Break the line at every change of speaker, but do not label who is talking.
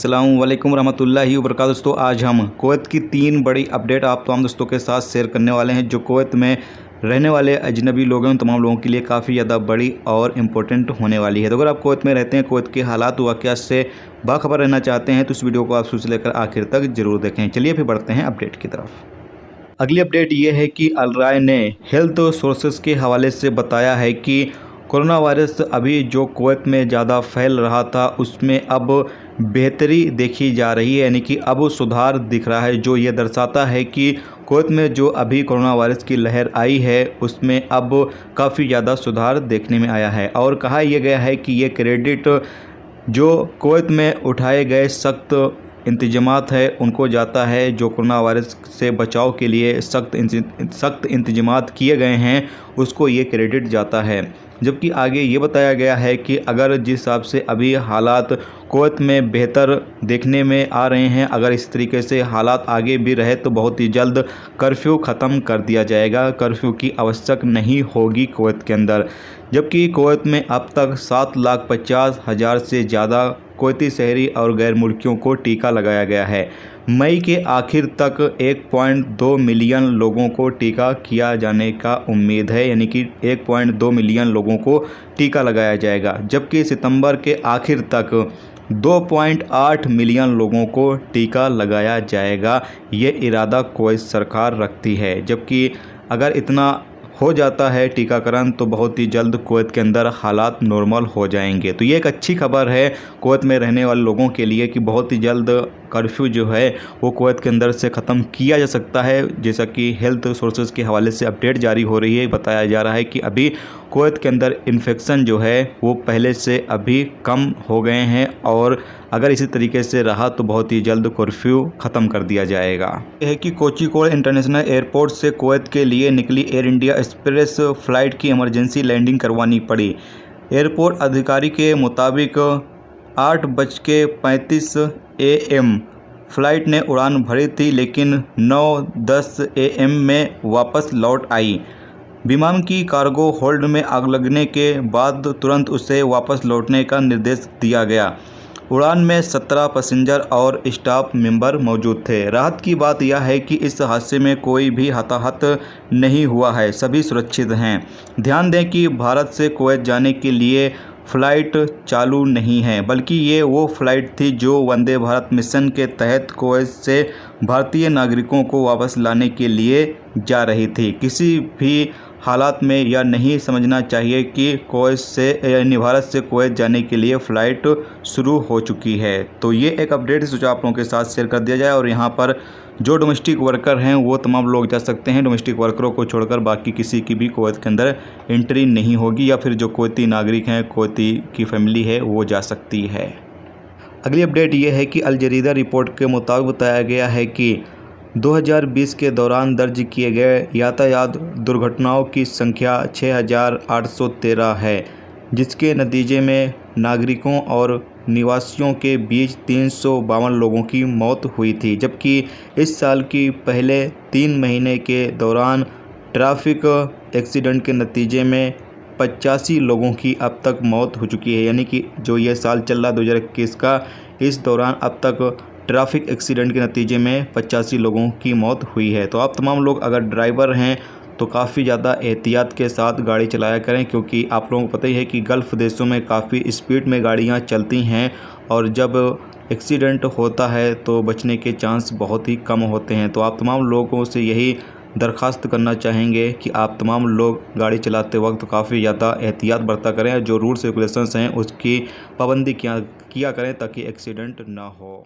अस्सलामुअलैकुम रहमतुल्लाहि व बरकातहू। दोस्तों, आज हम कुवैत की 3 बड़ी अपडेट आप तमाम दोस्तों के साथ शेयर करने वाले हैं। जो कुवैत में रहने वाले अजनबी लोग हैं उन तमाम लोगों के लिए काफ़ी ज़्यादा बड़ी और इम्पोर्टेंट होने वाली है। तो अगर आप कुवैत में रहते हैं, कुवैत के हालात वाक़यात से बाखबर रहना चाहते हैं तो इस वीडियो को आप शुरू से लेकर आखिर तक ज़रूर देखें। चलिए फिर बढ़ते हैं अपडेट की तरफ। अगली अपडेट ये है कि अल राय ने हेल्थ सोर्सेज के हवाले से बताया है कि कोरोना वायरस अभी जो कुवैत में ज़्यादा फैल रहा था उसमें अब बेहतरी देखी जा रही है, यानी कि अब सुधार दिख रहा है, जो ये दर्शाता है कि कुवैत में जो अभी कोरोना वायरस की लहर आई है उसमें अब काफ़ी ज़्यादा सुधार देखने में आया है। और कहा यह गया है कि ये क्रेडिट जो कुवैत में उठाए गए सख्त इंतजामात है उनको जाता है, जो कोरोना वायरस से बचाव के लिए सख्त इंतजामात किए गए हैं उसको ये क्रेडिट जाता है। जबकि आगे ये बताया गया है कि अगर जिस हिसाब से अभी हालात कुवैत में बेहतर देखने में आ रहे हैं, अगर इस तरीके से हालात आगे भी रहे तो बहुत ही जल्द कर्फ्यू ख़त्म कर दिया जाएगा। कर्फ्यू की आवश्यक नहीं होगी कुवैत के अंदर। जबकि कुवैत में अब तक 7,50,000 से ज़्यादा कुवैती शहरी और गैर मुल्कियों को टीका लगाया गया है। मई के आखिर तक 1.2 मिलियन लोगों को टीका किया जाने का उम्मीद है, यानी कि 1.2 मिलियन लोगों को टीका लगाया जाएगा। जबकि सितंबर के आखिर तक 2.8 मिलियन लोगों को टीका लगाया जाएगा। ये इरादा कुवैत सरकार रखती है। जबकि अगर इतना हो जाता है टीकाकरण तो बहुत ही जल्द कुवैत के अंदर हालात नॉर्मल हो जाएंगे। तो ये एक अच्छी खबर है कुवैत में रहने वाले लोगों के लिए कि बहुत ही जल्द कर्फ्यू जो है वो कुवैत के अंदर से ख़त्म किया जा सकता है। जैसा कि हेल्थ सोर्सेज के हवाले से अपडेट जारी हो रही है, बताया जा रहा है कि अभी कुवैत के अंदर इन्फेक्शन जो है वो पहले से अभी कम हो गए हैं और अगर इसी तरीके से रहा तो बहुत ही जल्द कर्फ्यू ख़त्म कर दिया जाएगा। यह है कि कोझिकोड इंटरनेशनल एयरपोर्ट से कुवैत के लिए निकली एयर इंडिया एक्सप्रेस फ़्लाइट की इमरजेंसी लैंडिंग करवानी पड़ी। एयरपोर्ट अधिकारी के मुताबिक 8:35 AM फ़्लाइट ने उड़ान भरी थी, लेकिन 9:10 AM में वापस लौट आई। विमान की कार्गो होल्ड में आग लगने के बाद तुरंत उसे वापस लौटने का निर्देश दिया गया। उड़ान में 17 पैसेंजर और स्टाफ मेंबर मौजूद थे। राहत की बात यह है कि इस हादसे में कोई भी हताहत नहीं हुआ है, सभी सुरक्षित हैं। ध्यान दें कि भारत से कुवैत जाने के लिए फ़्लाइट चालू नहीं है, बल्कि ये वो फ़्लाइट थी जो वंदे भारत मिशन के तहत कुवैत से भारतीय नागरिकों को वापस लाने के लिए जा रही थी। किसी भी हालात में यह नहीं समझना चाहिए कि कुवैत से यानी भारत से कुवैत जाने के लिए फ़्लाइट शुरू हो चुकी है। तो ये एक अपडेट सोचा आप लोगों के साथ शेयर कर दिया जाए। और यहाँ पर जो डोमेस्टिक वर्कर हैं वो तमाम लोग जा सकते हैं। डोमेस्टिक वर्करों को छोड़कर बाकी किसी की भी कुवैत के अंदर एंट्री नहीं होगी, या फिर जो कुवैती नागरिक हैं, कुवैती की फैमिली है, वो जा सकती है। अगली अपडेट ये है कि अल जरीदा रिपोर्ट के मुताबिक बताया गया है कि 2020 के दौरान दर्ज किए गए यातायात दुर्घटनाओं की संख्या 6,813 है, जिसके नतीजे में नागरिकों और निवासियों के बीच 352 लोगों की मौत हुई थी। जबकि इस साल की पहले 3 महीने के दौरान ट्रैफिक एक्सीडेंट के नतीजे में 85 लोगों की अब तक मौत हो चुकी है। यानी कि जो ये साल चल रहा 2021 का, इस दौरान अब तक ट्रैफिक एक्सीडेंट के नतीजे में 85 लोगों की मौत हुई है। तो आप तमाम लोग अगर ड्राइवर हैं तो काफ़ी ज़्यादा एहतियात के साथ गाड़ी चलाया करें, क्योंकि आप लोगों को पता ही है कि गल्फ़ देशों में काफ़ी स्पीड में गाड़ियां चलती हैं और जब एक्सीडेंट होता है तो बचने के चांस बहुत ही कम होते हैं। तो आप तमाम लोगों से यही दरख्वास्त करना चाहेंगे कि आप तमाम लोग गाड़ी चलाते वक्त काफ़ी ज़्यादा एहतियात बरता करें। जो रूल्स रेगुलेशंस हैं उसकी पाबंदी किया करें ताकि एक्सीडेंट ना हो।